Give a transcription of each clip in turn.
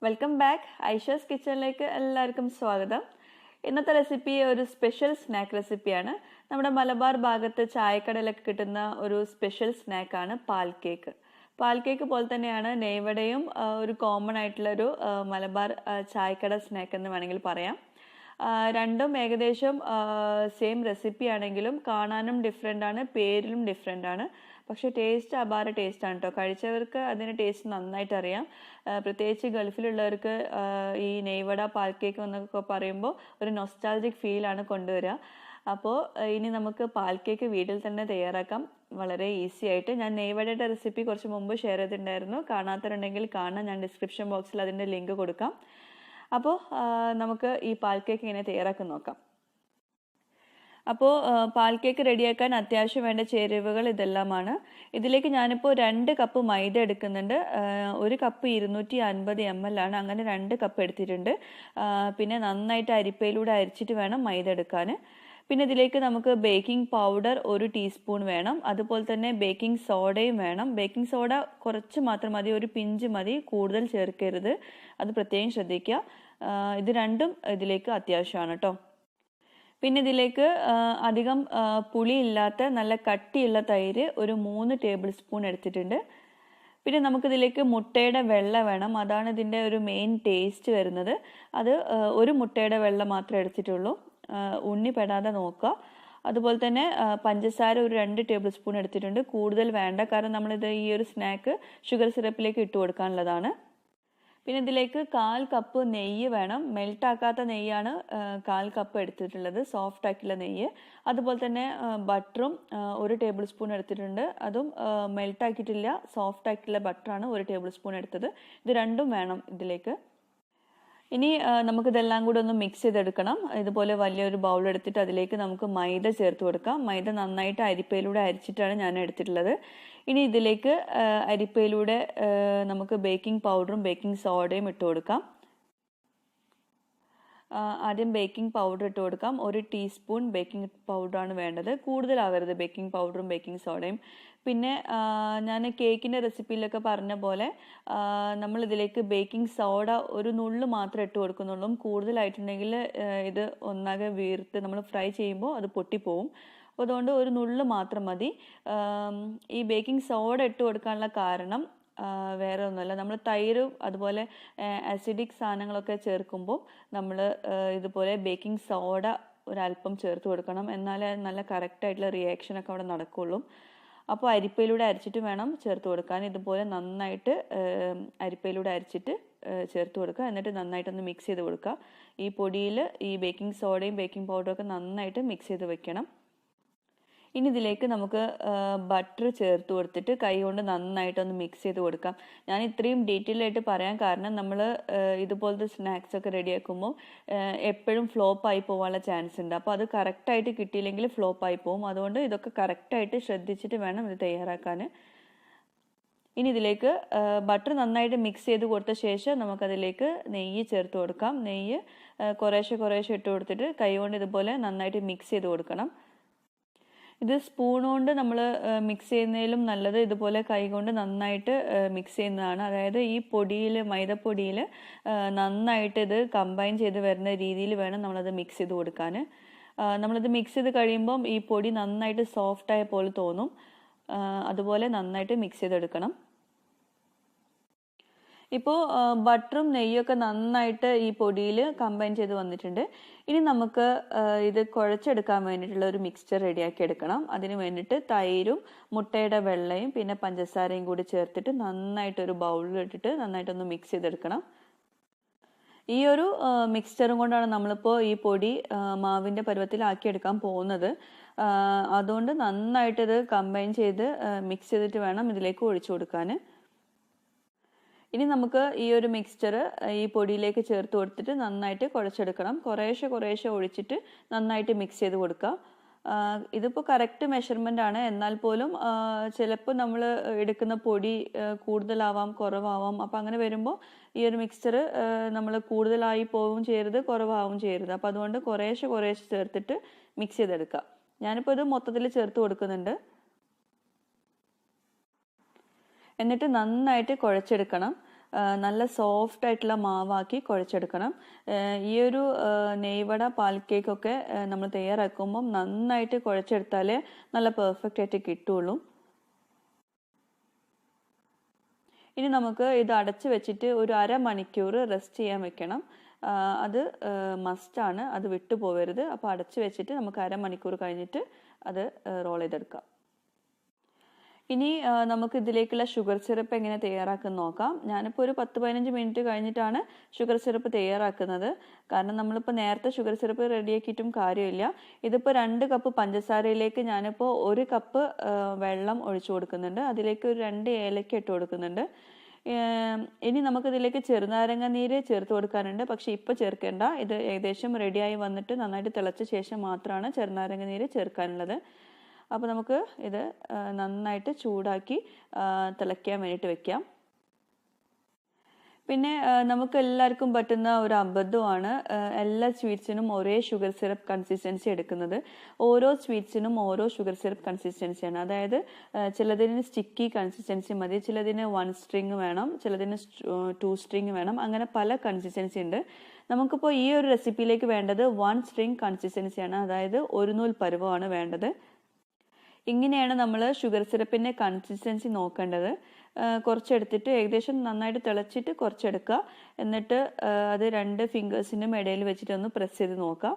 Welcome back. Aisha's കിച്ചണിലേക്ക് എല്ലാവർക്കും സ്വാഗതം. ഇന്നത്തെ റെസിപ്പി ഒരു സ്പെഷ്യൽ സ്നാക്ക് റെസിപ്പിയാണ്. നമ്മുടെ മലബാർ ഭാഗത്ത് ചായക്കടയിലൊക്കെ കിട്ടുന്ന ഒരു സ്പെഷ്യൽ സ്നാക്കാണ് പാൽ കേക്ക്. പാൽ കേക്ക് പോലെ തന്നെയാണ് നെയ്വടയും ഒരു കോമൺ ആയിട്ടുള്ള ഒരു മലബാർ ചായക്കട സ്നാക്ക് എന്ന് വേണമെങ്കിൽ പറയാം. രണ്ടും ഏകദേശം സെയിം റെസിപ്പി ആണെങ്കിലും കാണാനും ഡിഫറെൻ്റ് ആണ്, പേരിലും ഡിഫറെൻ്റ് ആണ്. പക്ഷേ ടേസ്റ്റ് അപാര ടേസ്റ്റാണ് കേട്ടോ. കഴിച്ചവർക്ക് അതിൻ്റെ ടേസ്റ്റ് നന്നായിട്ട് അറിയാം. പ്രത്യേകിച്ച് ഗൾഫിലുള്ളവർക്ക് ഈ നെയ്വട പാൽ കേക്ക് എന്നൊക്കെ പറയുമ്പോൾ ഒരു നൊസ്റ്റാൾജിക് ഫീലാണ് കൊണ്ടുവരിക. അപ്പോൾ ഇനി നമുക്ക് പാൽ കേക്ക് വീട്ടിൽ തന്നെ തയ്യാറാക്കാം വളരെ ഈസി ആയിട്ട്. ഞാൻ നെയ്വടയുടെ റെസിപ്പി കുറച്ച് മുമ്പ് ഷെയർ ചെയ്തിട്ടുണ്ടായിരുന്നു. കാണാത്തവരുണ്ടെങ്കിൽ കാണാൻ ഞാൻ ഡിസ്ക്രിപ്ഷൻ ബോക്സിൽ അതിൻ്റെ ലിങ്ക് കൊടുക്കാം. അപ്പോൾ നമുക്ക് ഈ പാൽ കേക്ക് ഇങ്ങനെ തയ്യാറാക്കി നോക്കാം. അപ്പോൾ പാൽ കേക്ക് റെഡിയാക്കാൻ അത്യാവശ്യം വേണ്ട ചേരുവകൾ ഇതെല്ലാമാണ്. ഇതിലേക്ക് ഞാനിപ്പോൾ 2 കപ്പ് മൈദ എടുക്കുന്നുണ്ട്. 1 കപ്പ് 250 ml ആണ്, അങ്ങനെ 2 കപ്പ് എടുത്തിട്ടുണ്ട്. പിന്നെ നന്നായിട്ട് അരിപ്പയിലൂടെ അരിച്ചിട്ട് വേണം മൈദ എടുക്കാൻ. പിന്നെ ഇതിലേക്ക് നമുക്ക് ബേക്കിംഗ് പൗഡർ 1 ടീസ്പൂൺ വേണം. അതുപോലെ തന്നെ ബേക്കിംഗ് സോഡയും വേണം. ബേക്കിംഗ് സോഡ കുറച്ച് മാത്രം മതി, ഒരു പിഞ്ച് മതി, കൂടുതൽ ചേർക്കരുത്. അത് പ്രത്യേകം ശ്രദ്ധിക്കുക. ഇത് രണ്ടും ഇതിലേക്ക് അത്യാവശ്യമാണ് കേട്ടോ. പിന്നെ ഇതിലേക്ക് അധികം പുളിയില്ലാത്ത നല്ല കട്ടിയുള്ള തൈര് ഒരു 3 ടേബിൾ സ്പൂൺ എടുത്തിട്ടുണ്ട്. പിന്നെ നമുക്കിതിലേക്ക് മുട്ടയുടെ വെള്ള വേണം. അതാണ് ഇതിൻ്റെ ഒരു മെയിൻ ടേസ്റ്റ് വരുന്നത്. അത് 1 മുട്ടയുടെ വെള്ള മാത്രമേ എടുത്തിട്ടുള്ളൂ. ഉണ്ണി പെടാതെ നോക്കുക. അതുപോലെ തന്നെ പഞ്ചസാര ഒരു 2 ടേബിൾ സ്പൂൺ എടുത്തിട്ടുണ്ട്. കൂടുതൽ വേണ്ട, കാരണം നമ്മളിത് ഈ ഒരു സ്നാക്ക് ഷുഗർ സിറപ്പിലേക്ക് ഇട്ട് കൊടുക്കാനുള്ളതാണ്. പിന്നെ ഇതിലേക്ക് 1/4 കപ്പ് നെയ്യ് വേണം. മെൽട്ടാക്കാത്ത നെയ്യാണ് 1/4 കപ്പ് എടുത്തിട്ടുള്ളത്, സോഫ്റ്റ് ആക്കിയുള്ള നെയ്യ്. അതുപോലെ തന്നെ ബട്ടറും 1 ടേബിൾ സ്പൂൺ എടുത്തിട്ടുണ്ട്. അതും മെൽട്ടാക്കിയിട്ടില്ല, സോഫ്റ്റ് ആക്കിയുള്ള ബട്ടറാണ് 1 ടേബിൾ സ്പൂൺ എടുത്തത്. ഇത് രണ്ടും വേണം ഇതിലേക്ക്. ഇനി നമുക്കിതെല്ലാം കൂടെ ഒന്ന് മിക്സ് ചെയ്തെടുക്കണം. ഇതുപോലെ വലിയൊരു ബൗൾ എടുത്തിട്ട് അതിലേക്ക് നമുക്ക് മൈദ ചേർത്ത് കൊടുക്കാം. മൈദ നന്നായിട്ട് അരിപ്പയിലൂടെ അരിച്ചിട്ടാണ് ഞാൻ എടുത്തിട്ടുള്ളത്. ഇനി ഇതിലേക്ക് അരിപ്പയിലൂടെ നമുക്ക് ബേക്കിംഗ് പൗഡറും ബേക്കിംഗ് സോഡയും ഇട്ട് കൊടുക്കാം. ആദ്യം ബേക്കിംഗ് പൗഡർ ഇട്ട് കൊടുക്കാം. 1 ടീസ്പൂൺ ബേക്കിംഗ് പൗഡറാണ് വേണ്ടത്, കൂടുതലാവരുത് ബേക്കിംഗ് പൗഡറും ബേക്കിംഗ് സോഡയും. പിന്നെ ഞാൻ കേക്കിൻ്റെ റെസിപ്പിയിലൊക്കെ പറഞ്ഞ പോലെ നമ്മളിതിലേക്ക് ബേക്കിംഗ് സോഡ ഒരു നുള്ളു മാത്രമേ ഇട്ട് കൊടുക്കുന്നുള്ളൂ. കൂടുതലായിട്ടുണ്ടെങ്കിൽ ഇത് ഒന്നാകെ വീർത്ത് നമ്മൾ ഫ്രൈ ചെയ്യുമ്പോൾ അത് പൊട്ടിപ്പോവും. അപ്പോൾ അതുകൊണ്ട് ഒരു നുള്ളു മാത്രം മതി. ഈ ബേക്കിംഗ് സോഡ ഇട്ട് കൊടുക്കാനുള്ള കാരണം വേറെ ഒന്നുമല്ല, നമ്മൾ തൈരും അതുപോലെ ആസിഡിക് സാധനങ്ങളൊക്കെ ചേർക്കുമ്പോൾ നമ്മൾ ഇതുപോലെ ബേക്കിംഗ് സോഡ ഒരല്പം ചേർത്ത് കൊടുക്കണം. എന്നാലേ നല്ല കറക്റ്റായിട്ടുള്ള റിയാക്ഷനൊക്കെ അവിടെ നടക്കുള്ളൂ. അപ്പോൾ അരിപ്പയിലൂടെ അരിച്ചിട്ട് വേണം ചേർത്ത് കൊടുക്കാൻ. ഇതുപോലെ നന്നായിട്ട് അരിപ്പയിലൂടെ അരിച്ചിട്ട് ചേർത്ത് കൊടുക്കുക. എന്നിട്ട് നന്നായിട്ടൊന്ന് മിക്സ് ചെയ്ത് കൊടുക്കുക. ഈ പൊടിയിൽ ഈ ബേക്കിംഗ് സോഡയും ബേക്കിംഗ് പൗഡറും ഒക്കെ നന്നായിട്ട് മിക്സ് ചെയ്ത് വെക്കണം. ഇനി ഇതിലേക്ക് നമുക്ക് ബട്ടർ ചേർത്ത് കൊടുത്തിട്ട് കൈ കൊണ്ട് നന്നായിട്ടൊന്ന് മിക്സ് ചെയ്ത് കൊടുക്കാം. ഞാൻ ഇത്രയും ഡീറ്റെയിൽ ആയിട്ട് പറയാൻ കാരണം നമ്മൾ ഇതുപോലത്തെ സ്നാക്സ് ഒക്കെ റെഡിയാക്കുമ്പോൾ എപ്പോഴും ഫ്ലോപ്പായി പോകാനുള്ള ചാൻസ് ഉണ്ട്. അപ്പോൾ അത് കറക്റ്റായിട്ട് കിട്ടിയില്ലെങ്കിൽ ഫ്ലോപ്പായി പോകും. അതുകൊണ്ട് ഇതൊക്കെ കറക്റ്റായിട്ട് ശ്രദ്ധിച്ചിട്ട് വേണം ഇത് തയ്യാറാക്കാൻ. ഇനി ഇതിലേക്ക് ബട്ടർ നന്നായിട്ട് മിക്സ് ചെയ്ത് കൊടുത്ത ശേഷം നമുക്കതിലേക്ക് നെയ്യ് ചേർത്ത് കൊടുക്കാം. നെയ്യ് കുറേശ്ശെ ഇട്ട് കൊടുത്തിട്ട് കൈ കൊണ്ട് ഇതുപോലെ നന്നായിട്ട് മിക്സ് ചെയ്ത് കൊടുക്കണം. ഇത് സ്പൂൺ കൊണ്ട് നമ്മൾ മിക്സ് ചെയ്യുന്നതിലും നല്ലത് ഇതുപോലെ കൈകൊണ്ട് നന്നായിട്ട് മിക്സ് ചെയ്യുന്നതാണ്. അതായത് ഈ പൊടിയിൽ, മൈദപ്പൊടിയിൽ നന്നായിട്ട് ഇത് കമ്പൈൻ ചെയ്ത് വരുന്ന രീതിയിൽ വേണം നമ്മളത് മിക്സ് ചെയ്ത് കൊടുക്കാൻ. നമ്മളിത് മിക്സ് ചെയ്ത് കഴിയുമ്പം ഈ പൊടി നന്നായിട്ട് സോഫ്റ്റായ പോലെ തോന്നും. അതുപോലെ നന്നായിട്ട് മിക്സ് ചെയ്തെടുക്കണം. ഇപ്പോൾ ബട്ടറും നെയ്യൊക്കെ നന്നായിട്ട് ഈ പൊടിയിൽ കമ്പൈൻ ചെയ്ത് വന്നിട്ടുണ്ട്. ഇനി നമുക്ക് ഇത് കുഴച്ചെടുക്കാൻ വേണ്ടിയിട്ടുള്ള ഒരു മിക്സ്ചർ റെഡിയാക്കി എടുക്കണം. അതിന് വേണ്ടിയിട്ട് തൈരും മുട്ടയുടെ വെള്ളയും പിന്നെ പഞ്ചസാരയും കൂടി ചേർത്തിട്ട് നന്നായിട്ടൊരു ബൗളിൽ ഇട്ടിട്ട് നന്നായിട്ടൊന്ന് മിക്സ് ചെയ്തെടുക്കണം. ഈ ഒരു മിക്സ്ചറും കൊണ്ടാണ് നമ്മളിപ്പോൾ ഈ പൊടി മാവിൻ്റെ പരുവത്തിലാക്കിയെടുക്കാൻ പോകുന്നത്. അതുകൊണ്ട് നന്നായിട്ടിത് കമ്പൈൻ ചെയ്ത് മിക്സ് ചെയ്തിട്ട് വേണം ഇതിലേക്ക് ഒഴിച്ചു കൊടുക്കാൻ. ഇനി നമുക്ക് ഈ ഒരു മിക്സ്ചർ ഈ പൊടിയിലേക്ക് ചേർത്ത് കൊടുത്തിട്ട് നന്നായിട്ട് കുഴച്ചെടുക്കണം. കുറേശ്ശെ ഒഴിച്ചിട്ട് നന്നായിട്ട് മിക്സ് ചെയ്ത് കൊടുക്കുക. ഇതിപ്പോൾ കറക്റ്റ് മെഷർമെൻ്റ് ആണ്. എന്നാൽ പോലും ചിലപ്പോൾ നമ്മൾ എടുക്കുന്ന പൊടി കൂടുതലാവാം, കുറവാവാം. അപ്പോൾ അങ്ങനെ വരുമ്പോൾ ഈ ഒരു മിക്സ്ചർ നമ്മൾ കൂടുതലായി പോവും ചെയ്യരുത്, കുറവാവും ചെയ്യരുത്. അപ്പോൾ അതുകൊണ്ട് കുറേശ്ശെ ചേർത്തിട്ട് മിക്സ് ചെയ്തെടുക്കുക. ഞാനിപ്പോൾ ഇത് മൊത്തത്തിൽ ചേർത്ത് കൊടുക്കുന്നുണ്ട്. എന്നിട്ട് നന്നായിട്ട് കുഴച്ചെടുക്കണം. നല്ല സോഫ്റ്റ് ആയിട്ടുള്ള മാവാക്കി കുഴച്ചെടുക്കണം. ഈ ഒരു നെയ്വട പാൽ കേക്കൊക്കെ നമ്മൾ തയ്യാറാക്കുമ്പം നന്നായിട്ട് കുഴച്ചെടുത്താലേ നല്ല പെർഫെക്റ്റ് ആയിട്ട് കിട്ടുള്ളൂ. ഇനി നമുക്ക് ഇത് അടച്ച് വെച്ചിട്ട് ഒരു അരമണിക്കൂർ റെസ്റ്റ് ചെയ്യാൻ വെക്കണം. അത് മസ്റ്റാണ്, അത് വിട്ടുപോകരുത്. അപ്പോൾ അടച്ച് വെച്ചിട്ട് നമുക്ക് അരമണിക്കൂർ കഴിഞ്ഞിട്ട് അത് റോൾ ചെയ്തെടുക്കാം. ഇനി നമുക്ക് ഇതിലേക്കുള്ള ഷുഗർ സിറപ്പ് എങ്ങനെ തയ്യാറാക്കുന്നത് നോക്കാം. ഞാനിപ്പോൾ ഒരു 10-15 മിനിറ്റ് കഴിഞ്ഞിട്ടാണ് ഷുഗർ സിറപ്പ് തയ്യാറാക്കുന്നത്. കാരണം നമ്മളിപ്പോൾ നേരത്തെ ഷുഗർ സിറപ്പ് റെഡിയാക്കിയിട്ടും കാര്യമില്ല. ഇതിപ്പോൾ 2 കപ്പ് പഞ്ചസാരയിലേക്ക് ഞാനിപ്പോൾ 1 കപ്പ് വെള്ളം ഒഴിച്ചു കൊടുക്കുന്നുണ്ട്. അതിലേക്ക് ഒരു 2 ഏലക്ക ഇട്ട് കൊടുക്കുന്നുണ്ട്. ഇനി നമുക്കിതിലേക്ക് ചെറുനാരങ്ങ നീര് ചേർത്ത് കൊടുക്കാനുണ്ട്. പക്ഷെ ഇപ്പോൾ ചേർക്കേണ്ട. ഇത് ഏകദേശം റെഡിയായി വന്നിട്ട് നന്നായിട്ട് തിളച്ച ശേഷം മാത്രമാണ് ചെറുനാരങ്ങ നീര് ചേർക്കാനുള്ളത്. അപ്പോൾ നമുക്ക് ഇത് നന്നായിട്ട് ചൂടാക്കി തിളയ്ക്കാൻ വേണ്ടിയിട്ട് വെക്കാം. പിന്നെ നമുക്ക് എല്ലാവർക്കും പറ്റുന്ന ഒരു അബദ്ധമാണ് എല്ലാ സ്വീറ്റ്സിനും ഒരേ ഷുഗർ സിറപ്പ് കൺസിസ്റ്റൻസി എടുക്കുന്നത്. ഓരോ സ്വീറ്റ്സിനും ഓരോ ഷുഗർ സിറപ്പ് കൺസിസ്റ്റൻസിയാണ്. അതായത് ചിലതിന് സ്റ്റിക്കി കൺസിസ്റ്റൻസി മതി, ചിലതിന് 1 സ്ട്രിങ് വേണം, ചിലതിന് 2 സ്ട്രിങ് വേണം. അങ്ങനെ പല കൺസിസ്റ്റൻസി ഉണ്ട്. നമുക്കിപ്പോൾ ഈ ഒരു റെസിപ്പിയിലേക്ക് വേണ്ടത് 1 സ്ട്രിങ് കൺസിസ്റ്റൻസിയാണ്. അതായത് 1 നൂൽ പരുവമാണ് വേണ്ടത്. ഇങ്ങനെയാണ് നമ്മൾ ഷുഗർ സിറപ്പിൻ്റെ കൺസിസ്റ്റൻസി നോക്കേണ്ടത്. കുറച്ചെടുത്തിട്ട് ഏകദേശം നന്നായിട്ട് തിളച്ചിട്ട് കുറച്ചെടുക്കുക. എന്നിട്ട് അത് 2 ഫിംഗേഴ്സിനും ഇടയിൽ വെച്ചിട്ട് ഒന്ന് പ്രസ് ചെയ്ത് നോക്കാം.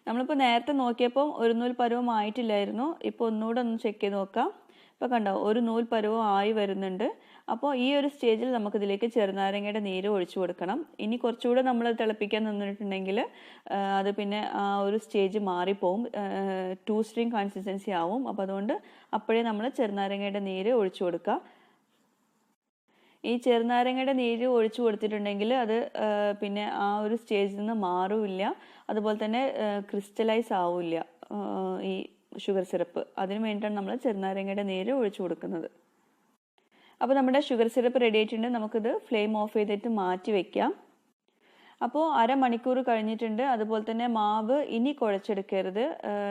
നമ്മളിപ്പോൾ നേരത്തെ നോക്കിയപ്പോൾ 1 നൂൽ പരുവം ആയിട്ടില്ലായിരുന്നു. ഇപ്പോൾ ഒന്നുകൂടെ ഒന്ന് ചെക്ക് ചെയ്ത് നോക്കാം. ഇപ്പോൾ കണ്ടോ 1 നൂൽ പരുവം ആയി വരുന്നുണ്ട്. അപ്പോൾ ഈ ഒരു സ്റ്റേജിൽ നമുക്കിതിലേക്ക് ചെറുനാരങ്ങയുടെ നീര് ഒഴിച്ചു കൊടുക്കണം. ഇനി കുറച്ചുകൂടെ നമ്മൾ തിളപ്പിക്കാൻ നിന്നിട്ടുണ്ടെങ്കിൽ അത് പിന്നെ ആ ഒരു സ്റ്റേജ് മാറിപ്പോവും, 2 സ്ട്രിങ് കൺസിസ്റ്റൻസി ആവും. അപ്പോൾ അതുകൊണ്ട് അപ്പോഴേ നമ്മൾ ചെറുനാരങ്ങയുടെ നീര് ഒഴിച്ചു കൊടുക്കുക. ഈ ചെറുനാരങ്ങയുടെ നീര് ഒഴിച്ചു കൊടുത്തിട്ടുണ്ടെങ്കിൽ അത് പിന്നെ ആ ഒരു സ്റ്റേജിൽ നിന്ന് മാറില്ല. അതുപോലെ തന്നെ ക്രിസ്റ്റലൈസ് ആവില്ല ഈ ഷുഗർ സിറപ്പ്. അതിന് വേണ്ടിയിട്ടാണ് നമ്മൾ ചെറുനാരങ്ങയുടെ നീര് ഒഴിച്ചു കൊടുക്കുന്നത്. അപ്പോൾ നമ്മുടെ ഷുഗർ സിറപ്പ് റെഡി ആയിട്ടുണ്ട്. നമുക്കിത് ഫ്ലെയിം ഓഫ് ചെയ്തിട്ട് മാറ്റി വെക്കാം. അപ്പോൾ അരമണിക്കൂർ കഴിഞ്ഞിട്ടുണ്ട്. അതുപോലെ തന്നെ മാവ് ഇനി കുഴച്ചെടുക്കരുത്.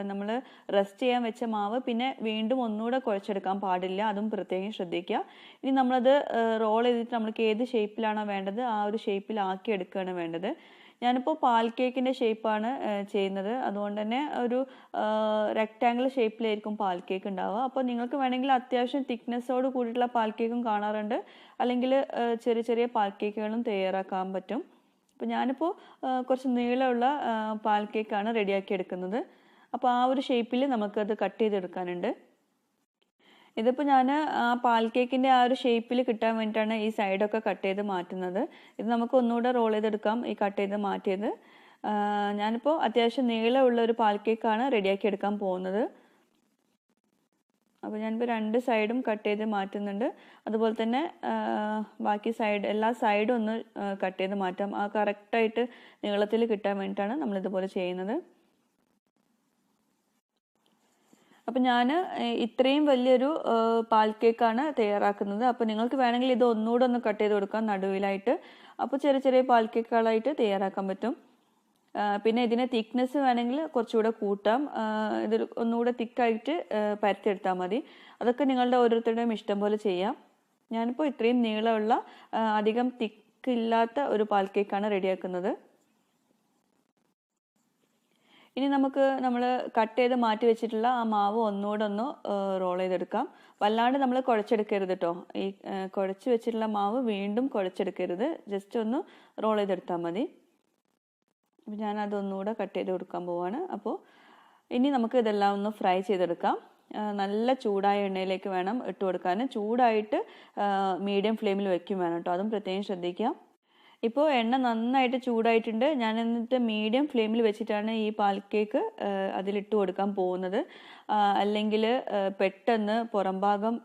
നമ്മൾ റെസ്റ്റ് ചെയ്യാൻ വെച്ച മാവ് പിന്നെ വീണ്ടും ഒന്നുകൂടെ കുഴച്ചെടുക്കാൻ പാടില്ല. അതും പ്രത്യേകം ശ്രദ്ധിക്കുക. ഇനി നമ്മളത് റോൾ ചെയ്തിട്ട് നമ്മൾക്ക് ഏത് ഷേപ്പിലാണോ വേണ്ടത് ആ ഒരു ഷേപ്പിലാക്കി എടുക്കുകയാണ് വേണ്ടത്. ഞാനിപ്പോൾ പാൽ കേക്കിൻ്റെ ഷേപ്പാണ് ചെയ്യുന്നത്. അതുകൊണ്ട് തന്നെ ഒരു റെക്റ്റാങ്കിൾ ഷേപ്പിലായിരിക്കും പാൽ കേക്ക് ഉണ്ടാവുക. അപ്പോൾ നിങ്ങൾക്ക് വേണമെങ്കിൽ അത്യാവശ്യം തിക്നെസ്സോട് കൂടിയിട്ടുള്ള പാൽ കേക്കും കാണാറുണ്ട്, അല്ലെങ്കിൽ ചെറിയ ചെറിയ പാൽ കേക്കുകളും തയ്യാറാക്കാൻ പറ്റും. അപ്പോൾ ഞാനിപ്പോൾ കുറച്ച് നീളമുള്ള പാൽ കേക്കാണ് റെഡിയാക്കി എടുക്കുന്നത്. അപ്പോൾ ആ ഒരു ഷേപ്പിൽ നമുക്കത് കട്ട് ചെയ്തെടുക്കാനുണ്ട്. ഇതിപ്പോൾ ഞാൻ ആ പാൽ കേക്കിൻ്റെ ആ ഒരു ഷേപ്പിൽ കിട്ടാൻ വേണ്ടിയിട്ടാണ് ഈ സൈഡൊക്കെ കട്ട് ചെയ്ത് മാറ്റുന്നത്. ഇത് നമുക്ക് ഒന്നുകൂടെ റോൾ ചെയ്തെടുക്കാം ഈ കട്ട് ചെയ്ത് മാറ്റിയത്. ഞാനിപ്പോൾ അത്യാവശ്യം നീളമുള്ള ഒരു പാൽ കേക്കാണ് റെഡിയാക്കി എടുക്കാൻ പോകുന്നത്. അപ്പോൾ ഞാനിപ്പോൾ 2 സൈഡും കട്ട് ചെയ്ത് മാറ്റുന്നുണ്ട്. അതുപോലെ തന്നെ ബാക്കി എല്ലാ സൈഡും ഒന്ന് കട്ട് ചെയ്ത് മാറ്റാം. ആ കറക്റ്റായിട്ട് നീളത്തിൽ കിട്ടാൻ വേണ്ടിയിട്ടാണ് നമ്മളിതുപോലെ ചെയ്യുന്നത്. അപ്പം ഞാൻ ഇത്രയും വലിയൊരു പാൽ കേക്കാണ് തയ്യാറാക്കുന്നത്. അപ്പോൾ നിങ്ങൾക്ക് വേണമെങ്കിൽ ഇത് ഒന്നുകൂടെ ഒന്ന് കട്ട് ചെയ്ത് കൊടുക്കാം നടുവിലായിട്ട്. അപ്പോൾ ചെറിയ ചെറിയ പാൽ കേക്കുകളായിട്ട് തയ്യാറാക്കാൻ പറ്റും. പിന്നെ ഇതിന് തിക്നെസ് വേണമെങ്കിൽ കുറച്ചുകൂടെ കൂട്ടാം. ഇത് ഒന്നുകൂടെ തിക്കായിട്ട് പരത്തിയെടുത്താൽ മതി. അതൊക്കെ നിങ്ങളുടെ ഓരോരുത്തരുടെയും ഇഷ്ടം പോലെ ചെയ്യാം. ഞാനിപ്പോൾ ഇത്രയും നീളമുള്ള അധികം തിക്കില്ലാത്ത ഒരു പാൽ കേക്കാണ് റെഡിയാക്കുന്നത്. ഇനി നമുക്ക് നമ്മൾ കട്ട് ചെയ്ത് മാറ്റി വെച്ചിട്ടുള്ള ആ മാവ് ഒന്നുകൂടെ ഒന്ന് റോൾ ചെയ്തെടുക്കാം. വല്ലാണ്ട് നമ്മൾ കുഴച്ചെടുക്കരുത് കേട്ടോ. ഈ കുഴച്ച് വെച്ചിട്ടുള്ള മാവ് വീണ്ടും കുഴച്ചെടുക്കരുത്. ജസ്റ്റ് ഒന്ന് റോൾ ചെയ്തെടുത്താൽ മതി. അപ്പോൾ ഞാനതൊന്നുകൂടെ കട്ട് ചെയ്ത് കൊടുക്കാൻ പോവാണ്. അപ്പോൾ ഇനി നമുക്ക് ഇതെല്ലാം ഒന്ന് ഫ്രൈ ചെയ്തെടുക്കാം. നല്ല ചൂടായ എണ്ണയിലേക്ക് വേണം ഇട്ട് കൊടുക്കാൻ. ചൂടായിട്ട് മീഡിയം ഫ്ലെയിമിൽ വെക്കും വേണം കേട്ടോ. അതും പ്രത്യേകം ശ്രദ്ധിക്കാം. ഇപ്പോൾ എണ്ണ നന്നായിട്ട് ചൂടായിട്ടുണ്ട്. ഞാൻ എന്നിട്ട് മീഡിയം ഫ്ലെയിമിൽ വെച്ചിട്ടാണ് ഈ പാൽ കേക്ക് അതിലിട്ട് കൊടുക്കാൻ പോകുന്നത്. അല്ലെങ്കിൽ പെട്ടെന്ന് പുറം ഭാഗം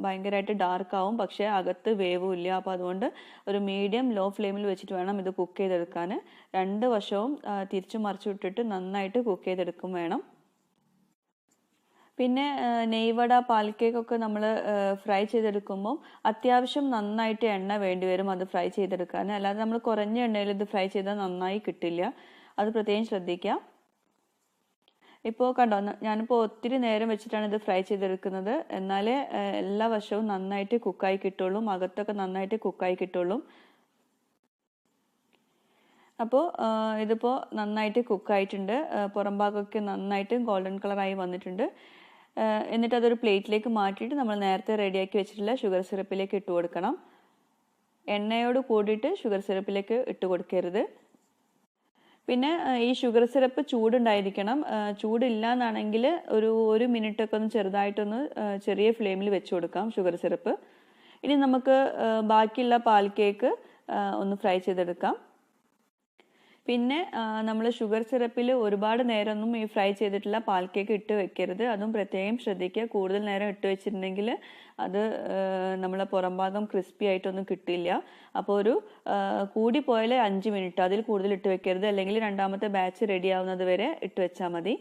ഭയങ്കരമായിട്ട് ഡാർക്കാവും, പക്ഷേ അകത്ത് വേവുമില്ല. അപ്പോൾ അതുകൊണ്ട് ഒരു മീഡിയം ലോ ഫ്ലെയിമിൽ വെച്ചിട്ട് വേണം ഇത് കുക്ക് ചെയ്തെടുക്കാൻ. 2 വശവും തിരിച്ചു മറിച്ചു വിട്ടിട്ട് നന്നായിട്ട് കുക്ക് ചെയ്തെടുക്കും വേണം. പിന്നെ നെയ്വട പാൽ കേക്കൊക്കെ നമ്മൾ ഫ്രൈ ചെയ്തെടുക്കുമ്പോൾ അത്യാവശ്യം നന്നായിട്ട് എണ്ണ വേണ്ടി വരും അത് ഫ്രൈ ചെയ്തെടുക്കാൻ. അല്ലാതെ നമ്മൾ കുറഞ്ഞ എണ്ണയിൽ ഇത് ഫ്രൈ ചെയ്താൽ നന്നായി കിട്ടില്ല. അത് പ്രത്യേകം ശ്രദ്ധിക്കാം. ഇപ്പോൾ കണ്ടോ, ഞാനിപ്പോൾ ഒത്തിരി നേരം വെച്ചിട്ടാണ് ഇത് ഫ്രൈ ചെയ്തെടുക്കുന്നത്. എന്നാലേ എല്ലാ വശവും നന്നായിട്ട് കുക്കായി കിട്ടുള്ളൂ, അകത്തൊക്കെ നന്നായിട്ട് കുക്കായി കിട്ടുള്ളൂ. അപ്പോൾ ഇതിപ്പോൾ നന്നായിട്ട് കുക്കായിട്ടുണ്ട്, പുറം ഭാഗമൊക്കെ നന്നായിട്ട് ഗോൾഡൻ കളറായി വന്നിട്ടുണ്ട്. എന്നിട്ട് അതൊരു പ്ലേറ്റിലേക്ക് മാറ്റിയിട്ട് നമ്മൾ നേരത്തെ റെഡിയാക്കി വെച്ചിട്ടുള്ള ഷുഗർ സിറപ്പിലേക്ക് ഇട്ട് കൊടുക്കണം. എണ്ണയോട് കൂടിയിട്ട് ഷുഗർ സിറപ്പിലേക്ക് ഇട്ട് കൊടുക്കരുത്. പിന്നെ ഈ ഷുഗർ സിറപ്പ് ചൂടുണ്ടായിരിക്കണം. ചൂടില്ല എന്നാണെങ്കിൽ ഒരു മിനിറ്റൊക്കെ ഒന്ന് ചെറുതായിട്ടൊന്ന് ചെറിയ ഫ്ലെയിമിൽ വെച്ച് കൊടുക്കാം ഷുഗർ സിറപ്പ്. ഇനി നമുക്ക് ബാക്കിയുള്ള പാൽ കേക്ക് ഒന്ന് ഫ്രൈ ചെയ്തെടുക്കാം. പിന്നെ നമ്മൾ ഷുഗർ സിറപ്പിൽ ഒരുപാട് നേരമൊന്നും ഈ ഫ്രൈ ചെയ്തിട്ടുള്ള പാൽ കേക്ക് ഇട്ട് വെക്കരുത്. അതും പ്രത്യേകം ശ്രദ്ധിക്കുക. കൂടുതൽ നേരം ഇട്ട് വെച്ചിട്ടുണ്ടെങ്കിൽ അത് നമ്മളെ പുറം ഭാഗം ക്രിസ്പി ആയിട്ടൊന്നും കിട്ടില്ല. അപ്പോൾ ഒരു കൂടി പോയാൽ 5 മിനിറ്റ്, അതിൽ കൂടുതൽ ഇട്ട് വെക്കരുത്. അല്ലെങ്കിൽ രണ്ടാമത്തെ ബാച്ച് റെഡി ആവുന്നത് വരെ ഇട്ട് വെച്ചാൽ മതി.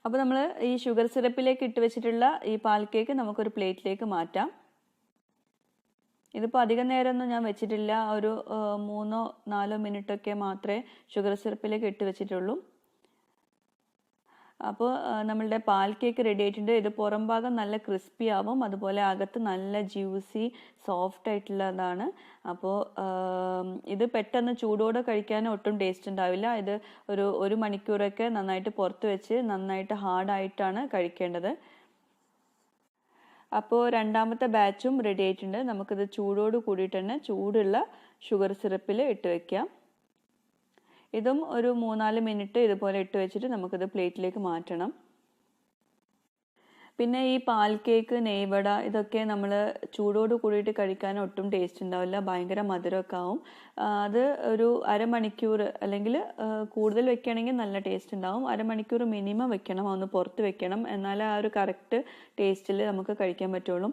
അപ്പോൾ നമ്മൾ ഈ ഷുഗർ സിറപ്പിലേക്ക് ഇട്ട് വെച്ചിട്ടുള്ള ഈ പാൽ കേക്ക് നമുക്കൊരു പ്ലേറ്റിലേക്ക് മാറ്റാം. ഇതിപ്പോൾ അധികം നേരമൊന്നും ഞാൻ വെച്ചിട്ടില്ല, ഒരു 3-4 മിനിറ്റൊക്കെ മാത്രമേ ഷുഗർ സിറപ്പിലേക്ക് ഇട്ട് വെച്ചിട്ടുള്ളൂ. അപ്പോൾ നമ്മളുടെ പാൽ കേക്ക് റെഡി ആയിട്ടുണ്ട്. ഇത് പുറം ഭാഗം നല്ല ക്രിസ്പി ആവും, അതുപോലെ അകത്ത് നല്ല ജ്യൂസി സോഫ്റ്റ് ആയിട്ടുള്ളതാണ്. അപ്പോൾ ഇത് പെട്ടെന്ന് ചൂടോടെ കഴിക്കാൻ ഒട്ടും ടേസ്റ്റ് ഉണ്ടാവില്ല. ഇത് ഒരു മണിക്കൂറൊക്കെ നന്നായിട്ട് പുറത്ത് വെച്ച് നന്നായിട്ട് ഹാർഡായിട്ടാണ് കഴിക്കേണ്ടത്. അപ്പോൾ രണ്ടാമത്തെ ബാച്ചും റെഡി ആയിട്ടുണ്ട്. നമുക്കിത് ചൂടോട് കൂടിയിട്ട് തന്നെ ചൂടുള്ള ഷുഗർ സിറപ്പിൽ ഇട്ട് വെക്കാം. ഇതും ഒരു 3-4 മിനിറ്റ് ഇതുപോലെ ഇട്ട് വെച്ചിട്ട് നമുക്കിത് പ്ലേറ്റിലേക്ക് മാറ്റണം. പിന്നെ ഈ പാൽ കേക്ക്, നെയ്വട ഇതൊക്കെ നമ്മൾ ചൂടോട് കൂടിയിട്ട് കഴിക്കാൻ ഒട്ടും ടേസ്റ്റ് ഉണ്ടാവില്ല, ഭയങ്കര മധുരമൊക്കെ ആവും. അത് ഒരു അരമണിക്കൂർ അല്ലെങ്കിൽ കൂടുതൽ വെക്കുകയാണെങ്കിൽ നല്ല ടേസ്റ്റ് ഉണ്ടാവും. അരമണിക്കൂർ മിനിമം വെക്കണം, ഒന്ന് പുറത്ത് വെക്കണം. എന്നാലേ ആ ഒരു കറക്റ്റ് ടേസ്റ്റിൽ നമുക്ക് കഴിക്കാൻ പറ്റുള്ളൂ.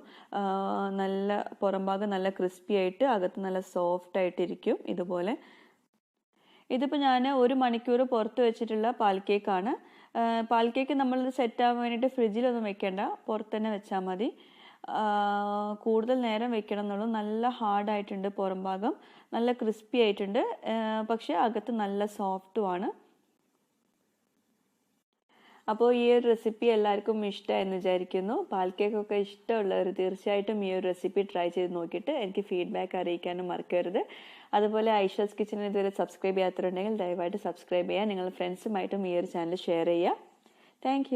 നല്ല പുറം ഭാഗം നല്ല ക്രിസ്പി ആയിട്ട് അകത്ത് നല്ല സോഫ്റ്റ് ആയിട്ടിരിക്കും ഇതുപോലെ. ഇതിപ്പോൾ ഞാൻ 1 മണിക്കൂർ പുറത്ത് വെച്ചിട്ടുള്ള പാൽ കേക്കാണ്. പാൽ കേക്ക് നമ്മളിത് സെറ്റാകാൻ വേണ്ടിയിട്ട് ഫ്രിഡ്ജിലൊന്നും വെക്കേണ്ട, പുറത്ത് തന്നെ വെച്ചാൽ മതി. കൂടുതൽ നേരം വെക്കണം എന്നുള്ളൂ. നല്ല ഹാർഡായിട്ടുണ്ട് പുറം ഭാഗം, നല്ല ക്രിസ്പി ആയിട്ടുണ്ട്, പക്ഷേ അകത്ത് നല്ല സോഫ്റ്റുമാണ്. അപ്പോൾ ഈ ഒരു റെസിപ്പി എല്ലാവർക്കും ഇഷ്ടമായെന്ന് വിചാരിക്കുന്നു. പാൽ കേക്കൊക്കെ ഇഷ്ടമുള്ളവർ തീർച്ചയായിട്ടും ഈ ഒരു റെസിപ്പി ട്രൈ ചെയ്ത് നോക്കിയിട്ട് എനിക്ക് ഫീഡ്ബാക്ക് അറിയിക്കാനും മറക്കരുത്. അതുപോലെ ഐഷാസ് കിച്ചണിൽ ഇതുവരെ സബ്സ്ക്രൈബ് ചെയ്യാത്തവരുണ്ടെങ്കിൽ ദയവായിട്ട് സബ്സ്ക്രൈബ് ചെയ്യുക. നിങ്ങളുടെ ഫ്രണ്ട്സുമായിട്ടും ഈ ഒരു ചാനൽ ഷെയർ ചെയ്യുക. താങ്ക്